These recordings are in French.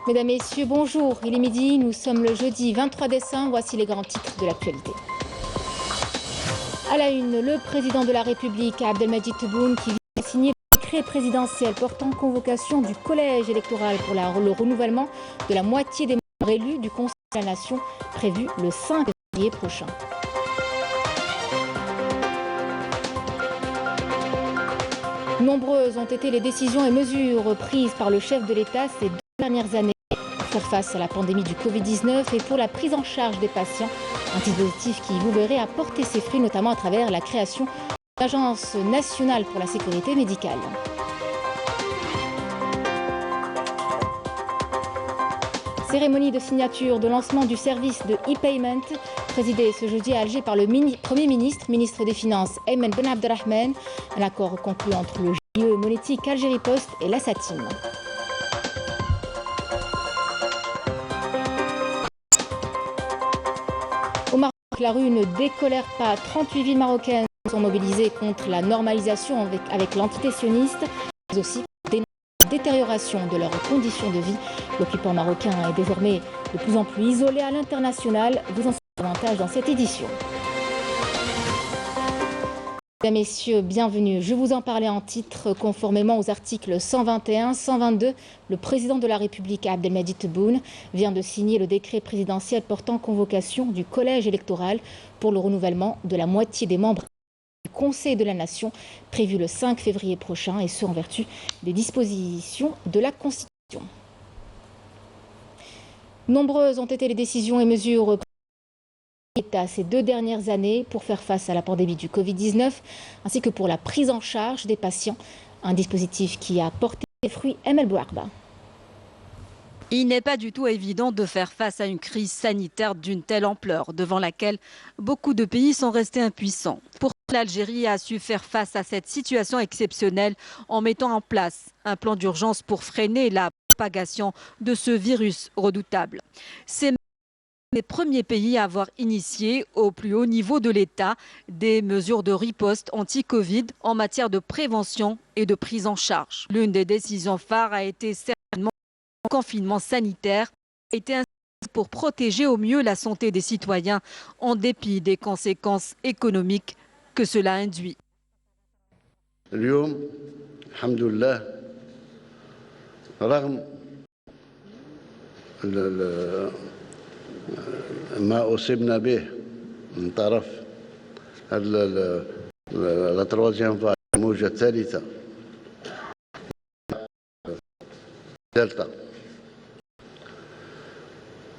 Mesdames, Messieurs, bonjour. Il est midi, nous sommes le jeudi 23 décembre. Voici les grands titres de l'actualité. À la une, le président de la République, Abdelmadjid Tebboune, qui vient de signer le décret présidentiel portant convocation du collège électoral pour le renouvellement de la moitié des membres élus du Conseil de la Nation, prévu le 5 février prochain. Nombreuses ont été les décisions et mesures prises par le chef de l'État ces 2 dernières années pour faire face à la pandémie du Covid-19 et pour la prise en charge des patients. Un dispositif qui, vous verrez, a porté ses fruits, notamment à travers la création de l'Agence nationale pour la sécurité médicale. Cérémonie de signature de lancement du service de e-payment, présidée ce jeudi à Alger par le Premier ministre, ministre des Finances, Ayman Ben Abdelrahman. Un accord conclu entre le GIE monétique Algérie Post et la SATIM. Au Maroc, la rue ne décolère pas. 38 villes marocaines sont mobilisées contre la normalisation avec l'entité sioniste, mais aussi la détérioration de leurs conditions de vie. L'occupant marocain est désormais de plus en plus isolé à l'international. Vous en saurez davantage dans cette édition. Mesdames, Messieurs, bienvenue. Je vous en parlais en titre. Conformément aux articles 121, 122, le président de la République, Abdelmadjid Tebboune, vient de signer le décret présidentiel portant convocation du collège électoral pour le renouvellement de la moitié des membres du Conseil de la Nation, prévu le 5 février prochain, et ce en vertu des dispositions de la Constitution. Nombreuses ont été les décisions et mesures prises ces 2 dernières années pour faire face à la pandémie du Covid-19, ainsi que pour la prise en charge des patients. Un dispositif qui a porté ses fruits. Emel Bouarba. Il n'est pas du tout évident de faire face à une crise sanitaire d'une telle ampleur, devant laquelle beaucoup de pays sont restés impuissants. Pourtant, l'Algérie a su faire face à cette situation exceptionnelle en mettant en place un plan d'urgence pour freiner la propagation de ce virus redoutable. C'est les premiers pays à avoir initié au plus haut niveau de l'État des mesures de riposte anti-Covid en matière de prévention et de prise en charge. L'une des décisions phares a été certainement le confinement sanitaire, a été instauré pour protéger au mieux la santé des citoyens en dépit des conséquences économiques que cela induit. اليوم الحمد لله رغم ما أصبنا به من طرف لا تروازيام فاغ الموجة الثالثة دلتا،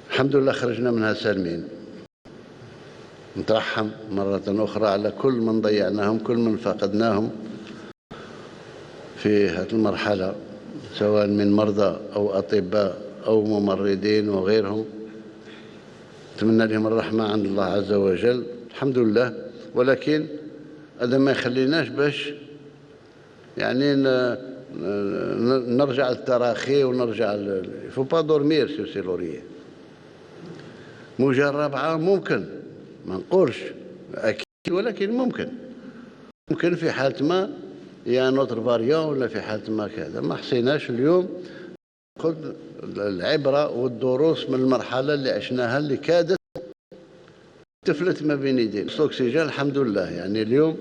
الحمد لله خرجنا منها سالمين. نترحم مرة أخرى على كل من ضيعناهم، كل من فقدناهم في هذه المرحلة، سواء من مرضى أو أطباء أو ممرضين وغيرهم. نتمنى لهم الرحمة عند الله عز وجل. الحمد لله. ولكن هذا ما يخليناش باش يعني نرجع للتراخي ونرجع فو با دورمير سو سي لوريه. موجة الرابعة ممكن، ما نقولش أكيد، ولكن ممكن في حالة ما يا نوتر فاريون ولا في حالة ما كذا. ما حسيناش اليوم ناخذ العبرة والدروس من المرحلة اللي عشناها اللي كادت تفلت ما بين يدينا. الأكسجين الحمد لله يعني اليوم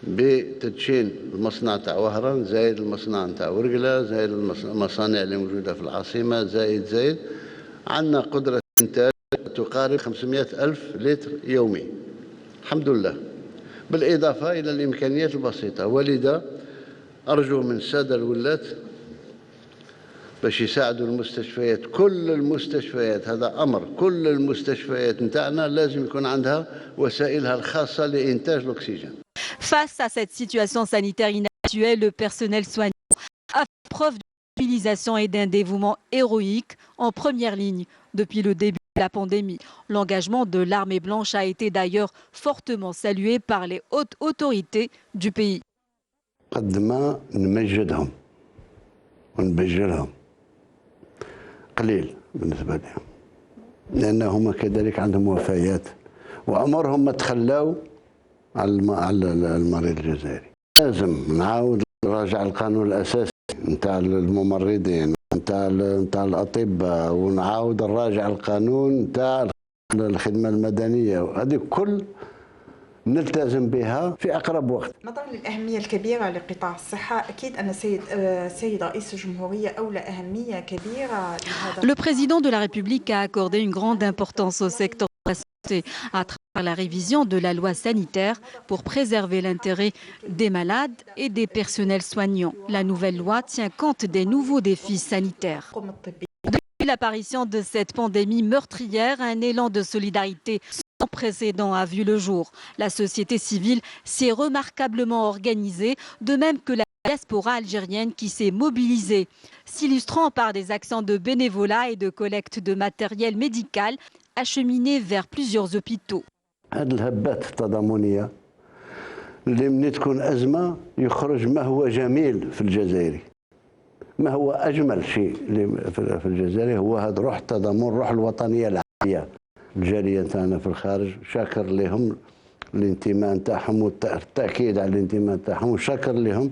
بتدشين المصنع تاع وهران، زايد المصنع تاع ورقلة، زايد المصانع اللي موجودة في العاصمة، زايد عندنا قدرة إنتاج تقارب 500 ألف لتر يومي الحمد لله، بالإضافة إلى الإمكانيات البسيطة. ولذا أرجو من السادة الولاة باش يساعدوا المستشفيات، كل المستشفيات، هذا أمر، كل المستشفيات نتاعنا لازم يكون عندها وسائلها الخاصة لإنتاج الأكسجين. Face à cette situation sanitaire inhabituelle, le personnel soignant a fait preuve de mobilisation et d'un dévouement héroïque en première ligne depuis le début de la pandémie. L'engagement de l'armée blanche a été d'ailleurs fortement salué par les hautes autorités du pays. قد ما نمجدهم ونبجلهم قليل بالنسبة لهم، لأنهم كذلك عندهم وفيات وعمرهم ما تخلاوا على المريض الجزائري. لازم نعاود نراجع القانون الأساسي نتاع الممرضين نتاع الأطباء ونعاود نراجع القانون نتاع الخدمة المدنية وهذه كل نلتزم بها في أقرب وقت. نظرا للأهمية الكبيرة لقطاع الصحة أكيد أن السيد رئيس الجمهورية أولى أهمية كبيرة لهذا. Le président de la République a accordé une grande importance au secteur de la santé à travers la révision de la loi sanitaire pour préserver l'intérêt des malades et des personnels soignants. La nouvelle loi tient compte des nouveaux défis sanitaires. Depuis l'apparition de cette pandémie meurtrière, un élan de solidarité sans précédent a vu le jour. La société civile s'est remarquablement organisée, de même que la diaspora algérienne qui s'est mobilisée, s'illustrant par des actions de bénévolat et de collecte de matériel médical acheminés vers plusieurs hôpitaux. هذه الهبات التضامنية اللي من تكون أزمة يخرج ما هو جميل في الجزائر. ما هو أجمل شيء في الجزائر هو هذا روح التضامن، روح الوطنية العالية. الجالية نتاعنا في الخارج شاكر لهم الانتماء نتاعهم والتأكيد على الانتماء نتاعهم، وشاكر لهم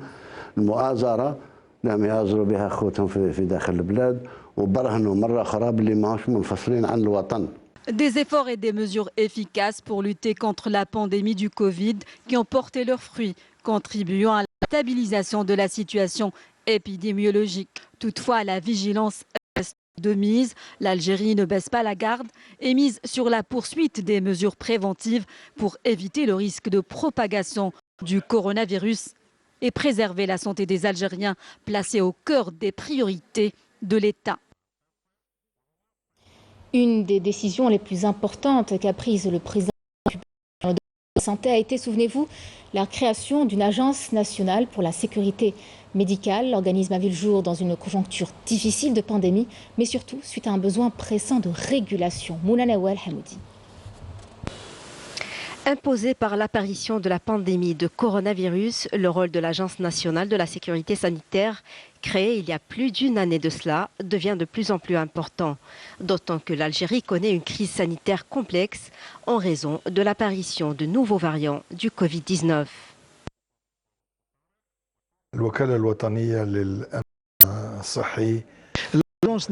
المؤازرة لم يهازروا بها أخوتهم في داخل البلاد وبرهنوا مرة أخرى باللي ماهوش منفصلين عن الوطن. Des efforts et des mesures efficaces pour lutter contre la pandémie du Covid qui ont porté leurs fruits, contribuant à la stabilisation de la situation épidémiologique. Toutefois, la vigilance reste de mise. L'Algérie ne baisse pas la garde et mise sur la poursuite des mesures préventives pour éviter le risque de propagation du coronavirus et préserver la santé des Algériens placés au cœur des priorités de l'État. Une des décisions les plus importantes qu'a prise le président de la santé a été, souvenez-vous, la création d'une agence nationale pour la sécurité médicale. L'organisme a vu le jour dans une conjoncture difficile de pandémie, mais surtout suite à un besoin pressant de régulation. Mouna Nawal Hamoudi. Imposé par l'apparition de la pandémie de coronavirus, le rôle de l'Agence nationale de la sécurité sanitaire, créée il y a plus d'une année de cela, devient de plus en plus important. D'autant que l'Algérie connaît une crise sanitaire complexe en raison de l'apparition de nouveaux variants du Covid-19. L'Agence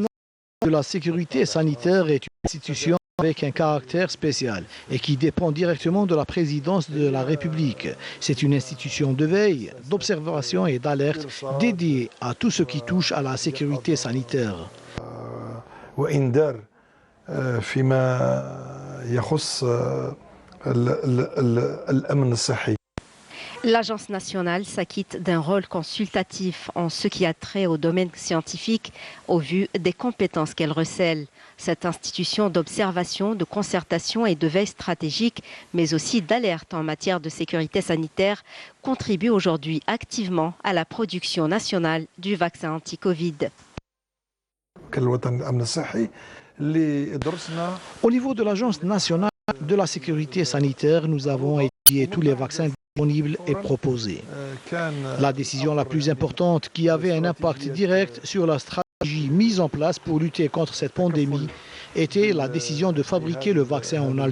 de la sécurité sanitaire est une institution avec un caractère spécial et qui dépend directement de la présidence de la République. C'est une institution de veille, d'observation et d'alerte dédiée à tout ce qui touche à la sécurité sanitaire. L'Agence nationale s'acquitte d'un rôle consultatif en ce qui a trait au domaine scientifique au vu des compétences qu'elle recèle. Cette institution d'observation, de concertation et de veille stratégique, mais aussi d'alerte en matière de sécurité sanitaire, contribue aujourd'hui activement à la production nationale du vaccin anti-Covid. Au niveau de l'Agence nationale de la sécurité sanitaire, nous avons étudié tous les vaccins disponibles et proposés. La décision la plus importante qui avait un impact direct sur la stratégie mise en place pour lutter contre cette pandémie était la décision de fabriquer le vaccin en Algérie.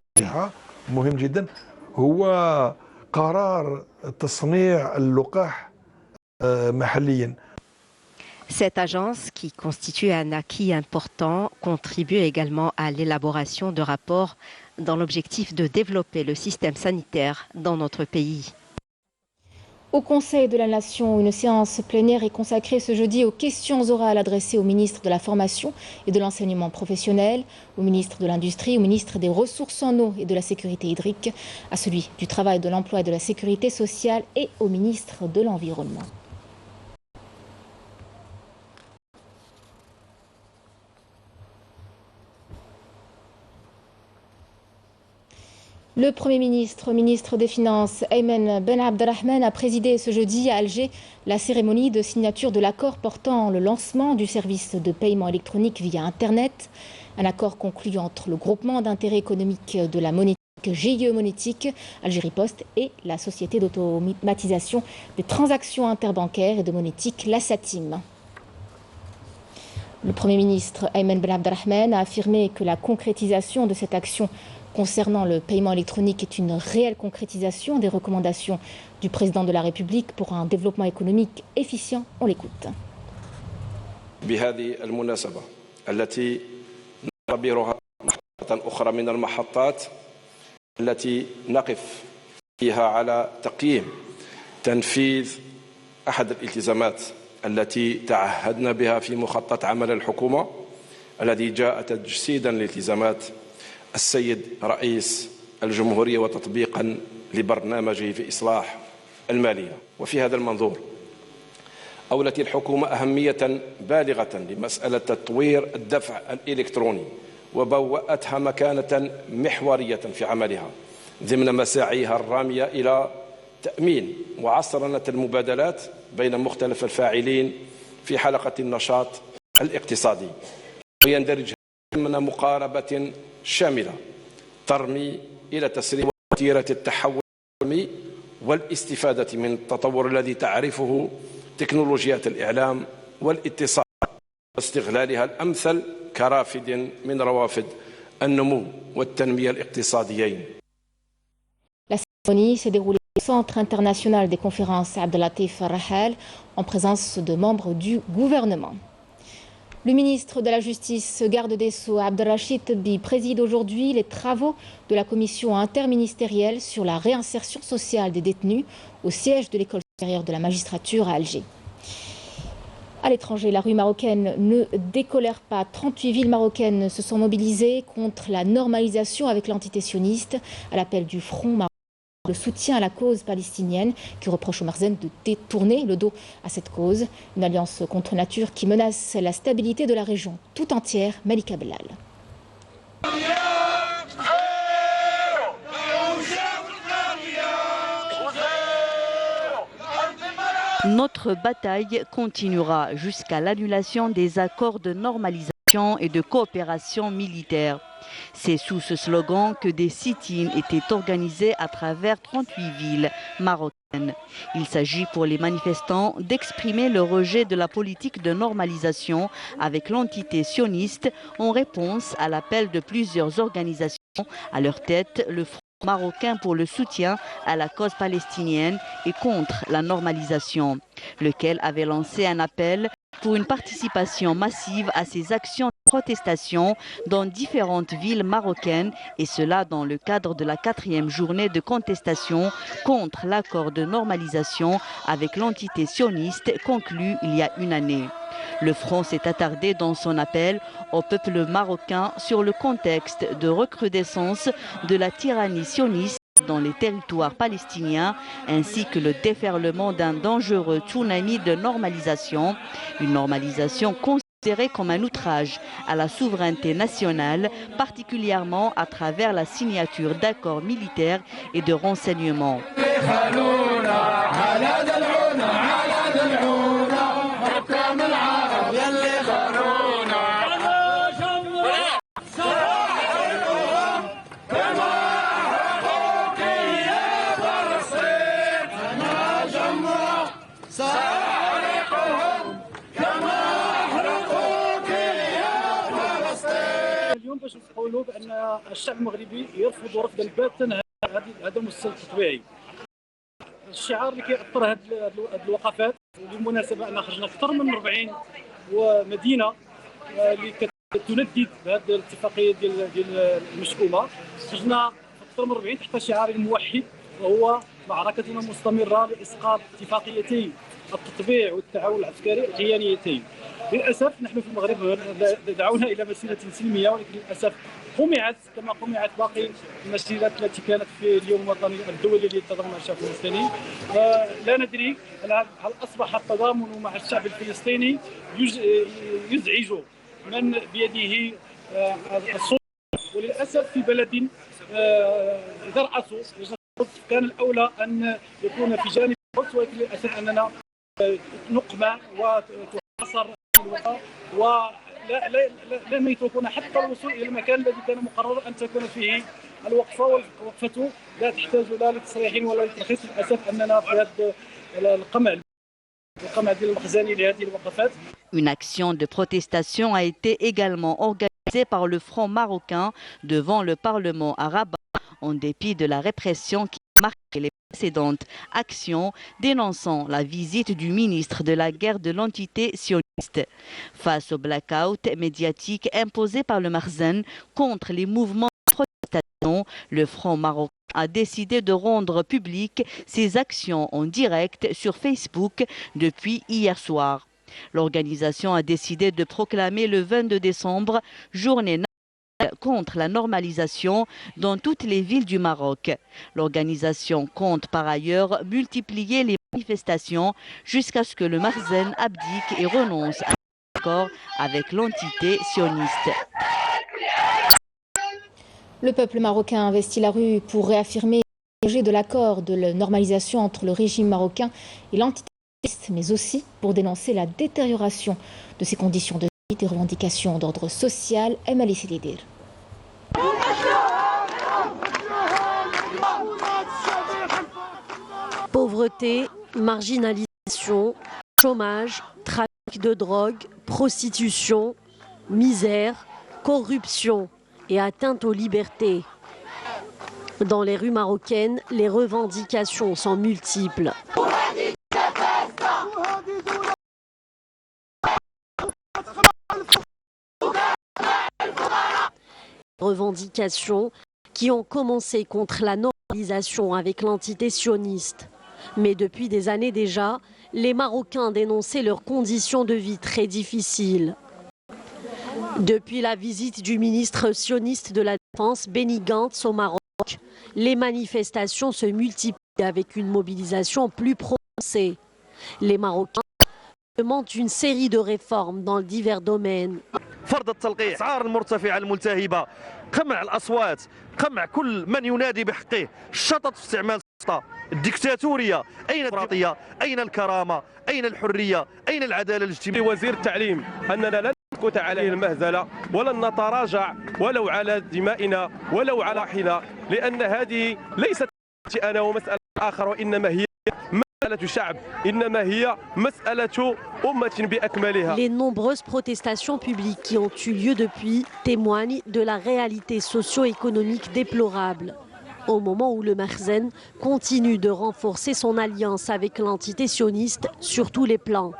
Cette agence, qui constitue un acquis important, contribue également à l'élaboration de rapports dans l'objectif de développer le système sanitaire dans notre pays. Au Conseil de la Nation, une séance plénière est consacrée ce jeudi aux questions orales adressées au ministre de la Formation et de l'Enseignement professionnel, au ministre de l'Industrie, au ministre des Ressources en eau et de la Sécurité hydrique, à celui du Travail, de l'Emploi et de la Sécurité sociale et au ministre de l'Environnement. Le Premier ministre, ministre des Finances, Ayman Ben Abdelrahman, a présidé ce jeudi à Alger la cérémonie de signature de l'accord portant le lancement du service de paiement électronique via Internet. Un accord conclu entre le groupement d'intérêt économique de la monétique GIE Monétique, Algérie Post, et la société d'automatisation des transactions interbancaires et de monétique, la SATIM. Le Premier ministre Ayman Ben Abdelrahman a affirmé que la concrétisation de cette action concernant le paiement électronique est une réelle concrétisation des recommandations du président de la République pour un développement économique efficient. On l'écoute. بهذه المناسبة التي نعتبرها محطة أخرى من المحطات التي نقف فيها على تقييم تنفيذ أحد الالتزامات التي تعهدنا بها في مخطط عمل الحكومة الذي جاء تجسيدا لالتزامات السيد رئيس الجمهورية وتطبيقا لبرنامجه في إصلاح المالية. وفي هذا المنظور أولت الحكومة أهمية بالغة لمسألة تطوير الدفع الإلكتروني وبوأتها مكانة محورية في عملها ضمن مساعيها الرامية إلى تأمين وعصرنة المبادلات بين مختلف الفاعلين في حلقة النشاط الاقتصادي، ويندرج ضمن مقاربة شاملة ترمي إلى تسريع وتيرة التحول الرقمي والاستفادة من التطور الذي تعرفه تكنولوجيات الإعلام والاتصال واستغلالها الأمثل كرافد من روافد النمو والتنمية الاقتصاديين. La cérémonie s'est déroulée au Centre international des conférences Abdelatif Rahal en présence de membres du gouvernement. Le ministre de la Justice, garde des Sceaux, Abdelrachid Tebbi, préside aujourd'hui les travaux de la commission interministérielle sur la réinsertion sociale des détenus au siège de l'école supérieure de la magistrature à Alger. À l'étranger, la rue marocaine ne décolère pas. 38 villes marocaines se sont mobilisées contre la normalisation avec l'entité sioniste à l'appel du Front marocain de soutien à la cause palestinienne qui reproche au Marzen de détourner le dos à cette cause. Une alliance contre nature qui menace la stabilité de la région tout entière. Malika Bellal. Notre bataille continuera jusqu'à l'annulation des accords de normalisation et de coopération militaire. C'est sous ce slogan que des sit-ins étaient organisés à travers 38 villes marocaines. Il s'agit pour les manifestants d'exprimer le rejet de la politique de normalisation avec l'entité sioniste en réponse à l'appel de plusieurs organisations, à leur tête le Front marocain pour le soutien à la cause palestinienne et contre la normalisation, lequel avait lancé un appel pour une participation massive à ces actions de protestation dans différentes villes marocaines, et cela dans le cadre de la 4e journée de contestation contre l'accord de normalisation avec l'entité sioniste conclu il y a une année. Le Front s'est attardé dans son appel au peuple marocain sur le contexte de recrudescence de la tyrannie sioniste dans les territoires palestiniens, ainsi que le déferlement d'un dangereux tsunami de normalisation, une normalisation considérée comme un outrage à la souveraineté nationale, particulièrement à travers la signature d'accords militaires et de renseignement. اليوم باش نقولوا بان الشعب المغربي يرفض رفضا باتا هذا المستوى التطبيعي. الشعار اللي كيأطر هذه الوقفات بالمناسبه ان خرجنا اكثر من 40 ومدينه اللي كتندد بهذه الاتفاقيه ديال المشؤومه. خرجنا اكثر من 40 تحت شعار موحد وهو معركتنا مستمره لاسقاط اتفاقيتي التطبيع والتعاون العسكري الغيانيتين. للاسف نحن في المغرب دعونا الى مسيره سلميه، ولكن للاسف قمعت كما قمعت باقي المسيرات التي كانت في اليوم الوطني الدولي للتضامن مع الشعب الفلسطيني. لا ندري هل اصبح التضامن مع الشعب الفلسطيني يزعج من بيده السلطه، وللاسف في بلد اذا رأسوا كان الاولى ان يكون في جانب القدس، ولكن للاسف اننا نقمع وتحاصر الوقت ولم يتركون حتى الوصول الى المكان الذي كان مقرر ان تكون فيه الوقفه، والوقفه لا تحتاج لا لتصريح ولا لترخيص. للاسف اننا في هذا القمع ديال المخزني لهذه الوقفات. Une action de protestation a été également organisée par le Front marocain devant le Parlement à Rabat, en dépit de la répression qui marquait les précédentes actions, dénonçant la visite du ministre de la guerre de l'entité sioniste Face au blackout médiatique imposé par le Makhzen contre les mouvements de protestation, le Front marocain a décidé de rendre publiques ses actions en direct sur Facebook depuis hier soir. L'organisation a décidé de proclamer le 22 décembre journée nationale contre la normalisation dans toutes les villes du Maroc. L'organisation compte par ailleurs multiplier les manifestations jusqu'à ce que le Makhzen abdique et renonce à l'accord avec l'entité sioniste. Le peuple marocain a investi la rue pour réaffirmer le projet de l'accord de la normalisation entre le régime marocain et l'entité sioniste, mais aussi pour dénoncer la détérioration de ses conditions de vie, des revendications d'ordre social. Emali Silidir. Pauvreté, marginalisation, chômage, trafic de drogue, prostitution, misère, corruption et atteinte aux libertés. Dans les rues marocaines, les revendications sont multiples. Revendications qui ont commencé contre la normalisation avec l'entité sioniste. Mais depuis des années déjà, les Marocains dénonçaient leurs conditions de vie très difficiles. Depuis la visite du ministre sioniste de la Défense, Benny Gantz, au Maroc, les manifestations se multiplient avec une mobilisation plus prononcée. Les Marocains demandent une série de réformes dans divers domaines. فرض التلقيح، الاسعار المرتفعه الملتهبه، قمع الاصوات، قمع كل من ينادي بحقه، الشطط في استعمال السلطه، الدكتاتوريه، اين الديمقراطيه؟ اين الكرامه؟ اين الحريه؟ اين العداله الاجتماعيه؟ وزير التعليم اننا لن نسكت على المهزله ولن نتراجع ولو على دمائنا ولو على حنا، لان هذه ليست انا ومساله اخر، وانما هي Les nombreuses protestations publiques qui ont eu lieu depuis témoignent de la réalité socio-économique déplorable. Au moment où le Makhzen continue de renforcer son alliance avec l'entité sioniste sur tous les plans,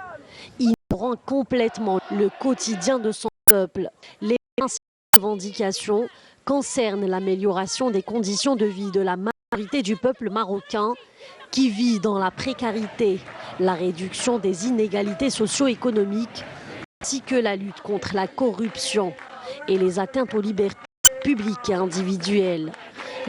ignorant complètement le quotidien de son peuple. Les principales revendications concernent l'amélioration des conditions de vie de la majorité du peuple marocain qui vit dans la précarité, la réduction des inégalités socio-économiques, ainsi que la lutte contre la corruption et les atteintes aux libertés publiques et individuelles.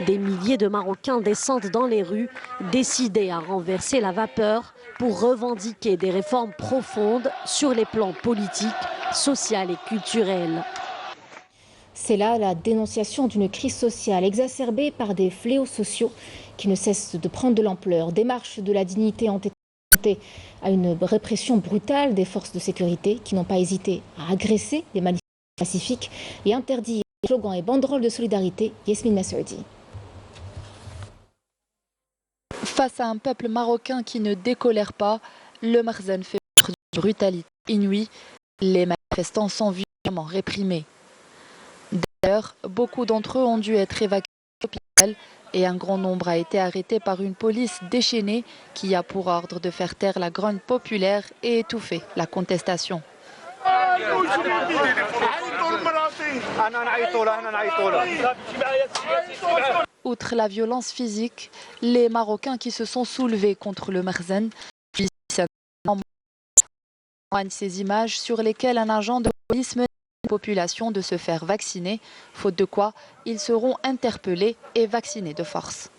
Des milliers de Marocains descendent dans les rues, décidés à renverser la vapeur pour revendiquer des réformes profondes sur les plans politiques, sociaux et culturels. C'est là la dénonciation d'une crise sociale exacerbée par des fléaux sociaux qui ne cessent de prendre de l'ampleur. Des marches de la dignité ont été confrontées à une répression brutale des forces de sécurité qui n'ont pas hésité à agresser des manifestants pacifiques et interdire les slogans et banderoles de solidarité. Yasmine Massoudi. Face à un peuple marocain qui ne décolère pas, le Makhzen fait preuve d'une brutalité inouïe. Les manifestants sont violemment réprimés. D'ailleurs, beaucoup d'entre eux ont dû être évacués à l'hôpital et un grand nombre a été arrêté par une police déchaînée qui a pour ordre de faire taire la grogne populaire et étouffer la contestation. Outre la violence physique, les Marocains qui se sont soulevés contre le Makhzen témoignent ces images sur lesquelles un agent de police menace la population de se faire vacciner, faute de quoi ils seront interpellés et vaccinés de force.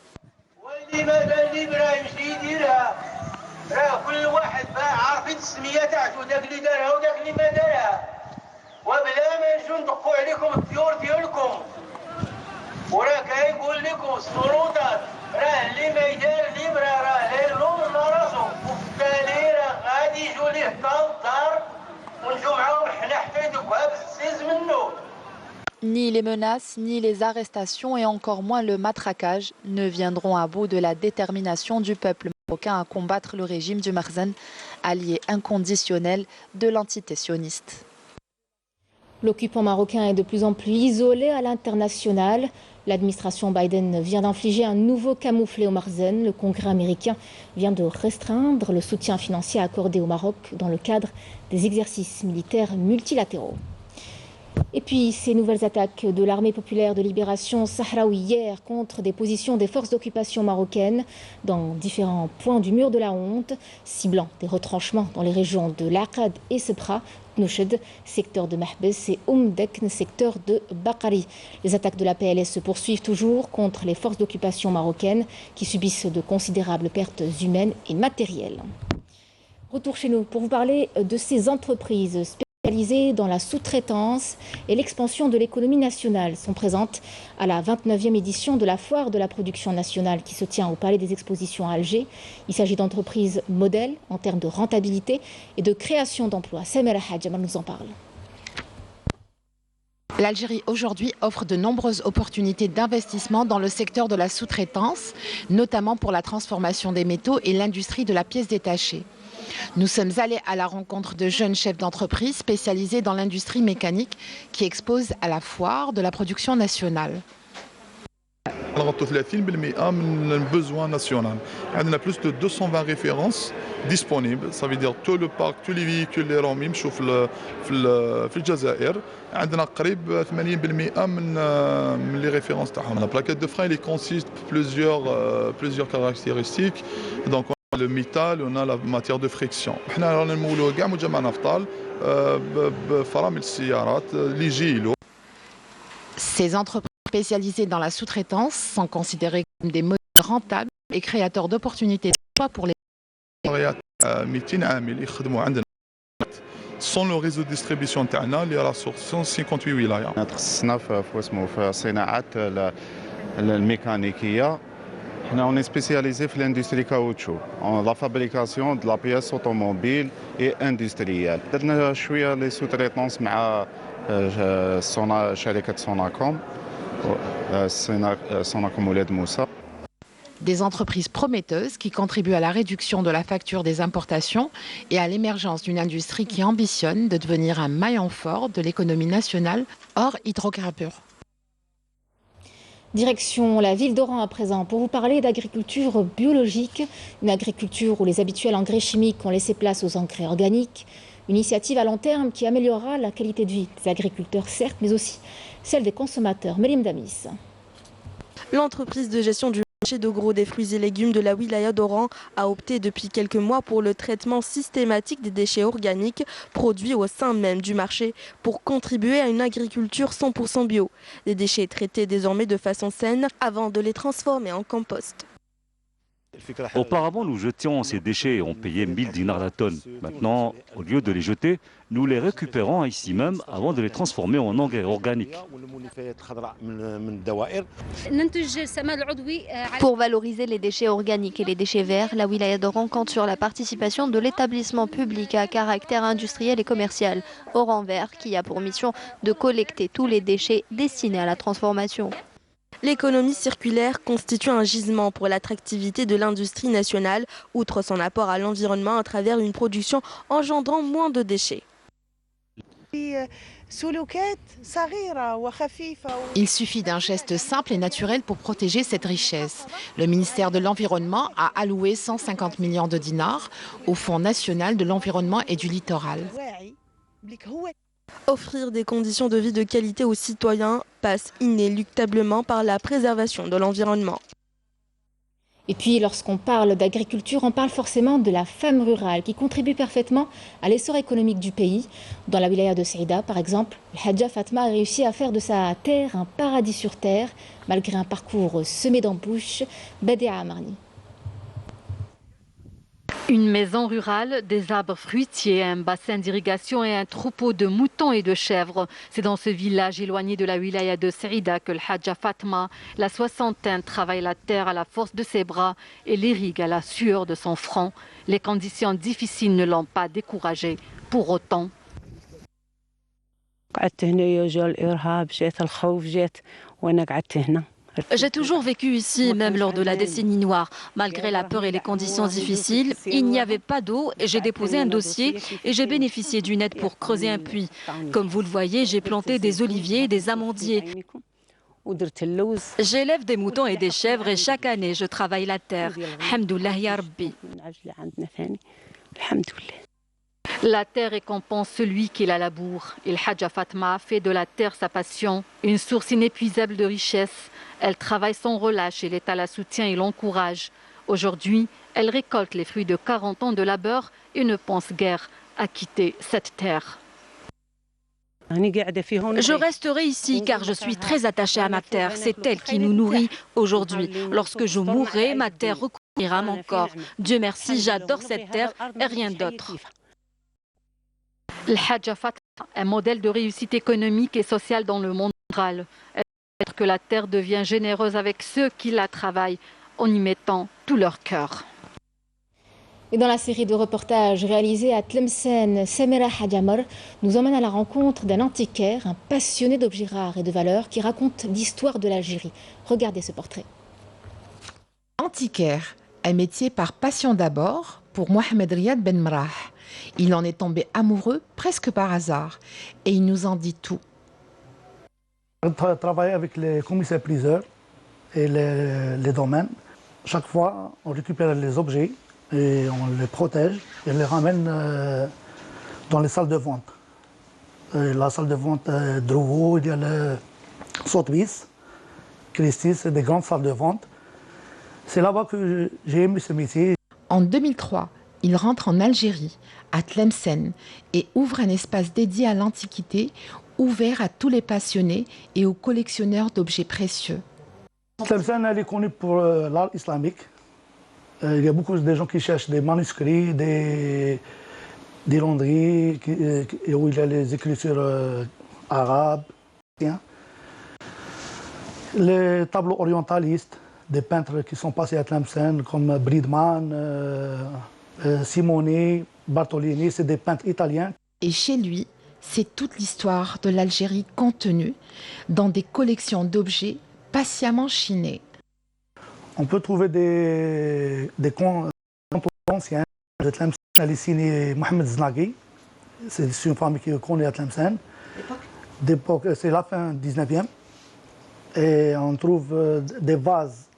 Ni les menaces, ni les arrestations et encore moins le matraquage ne viendront à bout de la détermination du peuple marocain à combattre le régime du Makhzen, allié inconditionnel de l'entité sioniste. L'occupant marocain est de plus en plus isolé à l'international. L'administration Biden vient d'infliger un nouveau camouflet au Makhzen. Le Congrès américain vient de restreindre le soutien financier accordé au Maroc dans le cadre des exercices militaires multilatéraux. Et puis, ces nouvelles attaques de l'armée populaire de libération sahraoui hier contre des positions des forces d'occupation marocaines dans différents points du mur de la honte, ciblant des retranchements dans les régions de Laqad et Sebra, Nouched, secteur de Mahbes et Dekn, secteur de Bakari. Les attaques de la PLS se poursuivent toujours contre les forces d'occupation marocaines qui subissent de considérables pertes humaines et matérielles. Retour chez nous pour vous parler de ces entreprises spécialisées dans la sous-traitance et l'expansion de l'économie nationale sont présentes à la 29e édition de la Foire de la production nationale qui se tient au Palais des Expositions à Alger. Il s'agit d'entreprises modèles en termes de rentabilité et de création d'emplois. Samira Hadjamal nous en parle. L'Algérie aujourd'hui offre de nombreuses opportunités d'investissement dans le secteur de la sous-traitance, notamment pour la transformation des métaux et l'industrie de la pièce détachée. Nous sommes allés à la rencontre de jeunes chefs d'entreprise spécialisés dans l'industrie mécanique qui exposent à la Foire de la production nationale. نغطوا 30% من البوزوان ناسيونال. عندنا plus de 220 références disponibles. Ça veut dire tout le parc, tous les véhicules اللي راهم يمشوا في الجزائر. عندنا قريب 80% من les références تاعهم. La plaquette de frein elle consiste plusieurs caractéristiques. Donc on a le métal, on a la matière de friction. احنا رانا نمولوا كاع مجمع نفطال بفرامل السيارات اللي يجيلو. Ces entreprises spécialisées dans la sous-traitance sont considérées comme des modèles rentables et créateurs d'opportunités d'emploi pour les 200 عامل يخدموا عندنا. Sans le réseau de distribution تاعنا اللي راه sur 158 ولاية. تخصصنا في الصناعات الميكانيكية. On est spécialisé dans l'industrie caoutchouc, en la fabrication de la pièce automobile et industrielle. درنا شوية les sous-traitances مع شركة سوناكوم ولاد موسى. Des entreprises prometteuses qui contribuent à la réduction de la facture des importations et à l'émergence d'une industrie qui ambitionne de devenir un maillon fort de l'économie nationale hors hydrocarbures. Direction la ville d'Oran à présent pour vous parler d'agriculture biologique, une agriculture où les habituels engrais chimiques ont laissé place aux engrais organiques, une initiative à long terme qui améliorera la qualité de vie des agriculteurs certes, mais aussi celle des consommateurs. Mélim Damis. L'entreprise de gestion du marché de gros des fruits et légumes de la wilaya d'Oran a opté depuis quelques mois pour le traitement systématique des déchets organiques produits au sein même du marché pour contribuer à une agriculture 100% bio. Des déchets traités désormais de façon saine avant de les transformer en compost. Auparavant, nous jetions ces déchets et on payait 1000 dinars la tonne. Maintenant, au lieu de les jeter, nous les récupérons ici même avant de les transformer en engrais organiques. Pour valoriser les déchets organiques et les déchets verts, la wilaya d'Oran compte sur la participation de l'établissement public à caractère industriel et commercial, Oran Vert, qui a pour mission de collecter tous les déchets destinés à la transformation. L'économie circulaire constitue un gisement pour l'attractivité de l'industrie nationale, outre son apport à l'environnement à travers une production engendrant moins de déchets. Il suffit d'un geste simple et naturel pour protéger cette richesse. Le ministère de l'Environnement a alloué 150 millions de dinars au Fonds national de l'environnement et du littoral. Offrir des conditions de vie de qualité aux citoyens passe inéluctablement par la préservation de l'environnement. Et puis, lorsqu'on parle d'agriculture, on parle forcément de la femme rurale qui contribue parfaitement à l'essor économique du pays. Dans la wilaya de Saïda, par exemple, le Hadja Fatma a réussi à faire de sa terre un paradis sur terre, malgré un parcours semé d'embûches. Badea Amarni. Une maison rurale, des arbres fruitiers, un bassin d'irrigation et un troupeau de moutons et de chèvres. C'est dans ce village éloigné de la wilaya de Saïda que le Hadja Fatma, la soixantaine, travaille la terre à la force de ses bras et l'irrigue à la sueur de son front. Les conditions difficiles ne l'ont pas découragé. Pour autant, قعدت هنا جا الإرهاب جات الخوف جات وأنا قعدت هنا J'ai toujours vécu ici, même lors de la décennie noire. Malgré la peur et les conditions difficiles, il n'y avait pas d'eau et j'ai déposé un dossier et j'ai bénéficié d'une aide pour creuser un puits. Comme vous le voyez, j'ai planté des oliviers et des amandiers. J'élève des moutons et des chèvres et chaque année, je travaille la terre. Hamdoullah ya Rabbi. La terre récompense celui qui la laboure. Il Hadja Fatma fait de la terre sa passion, une source inépuisable de richesse. Elle travaille sans relâche et l'État la soutient et l'encourage. Aujourd'hui, elle récolte les fruits de 40 ans de labeur et ne pense guère à quitter cette terre. Je resterai ici car je suis très attachée à ma terre. C'est elle qui nous nourrit aujourd'hui. Lorsque je mourrai, ma terre recouvrira mon corps. Dieu merci, j'adore cette terre et rien d'autre. Le Hadja Fatma, un modèle de réussite économique et sociale dans le monde rural. Elle veut que la terre devient généreuse avec ceux qui la travaillent en y mettant tout leur cœur. Et dans la série de reportages réalisés à Tlemcen, Samira Hadjamar nous emmène à la rencontre d'un antiquaire, un passionné d'objets rares et de valeurs qui raconte l'histoire de l'Algérie. Regardez ce portrait. Antiquaire, un métier par passion d'abord pour Mohamed Riyad Ben Mrah. Il en est tombé amoureux presque par hasard et il nous en dit tout. Je travaille avec les commissaires-priseurs et les domaines. Chaque fois, on récupère les objets et on les protège et les ramène dans les salles de vente. La salle de vente Drouot, il y a le Sotheby's, Christie, c'est des grandes salles de vente. C'est là-bas que j'ai aimé ce métier. En 2003, il rentre en Algérie, à Tlemcen, et ouvre un espace dédié à l'Antiquité, ouvert à tous les passionnés et aux collectionneurs d'objets précieux. Tlemcen, elle est connue pour l'art islamique. Il y a beaucoup de gens qui cherchent des manuscrits, des laundries, où il y a les écritures arabes. Les tableaux orientalistes, des peintres qui sont passés à Tlemcen, comme Bridman, Simone, Bartolini, c'est des peintres italiens. Et chez lui, c'est toute l'histoire de l'Algérie contenue dans des collections d'objets patiemment chinés. On peut trouver des contes anciens de Tlemcen. Elle est signée Mohamed Znaghi. C'est une famille qui est connue à Tlemcen. D'époque, c'est la fin 19e. Et on trouve des vases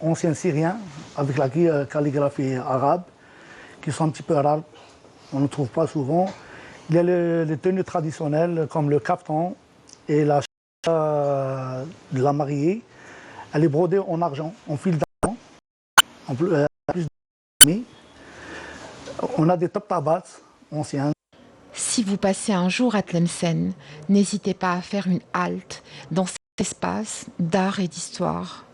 anciens syriens avec la calligraphie arabe qui sont un petit peu rares. On ne trouve pas souvent. Il y a les tenues traditionnelles comme le kaftan et la de la mariée. Elle est brodée en argent, en fil d'argent. En plus, on a des top tabats anciens. Si vous passez un jour à Tlemcen, n'hésitez pas à faire une halte dans cet espace d'art et d'histoire.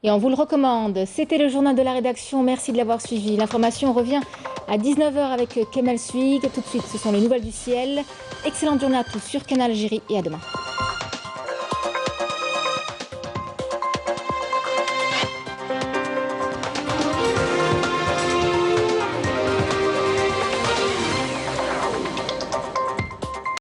Et on vous le recommande. C'était le journal de la rédaction. Merci de l'avoir suivi. L'information revient à 19h avec Kemal Suig. Tout de suite, ce sont les nouvelles du ciel. Excellente journée à tous sur Canal Algérie et à demain.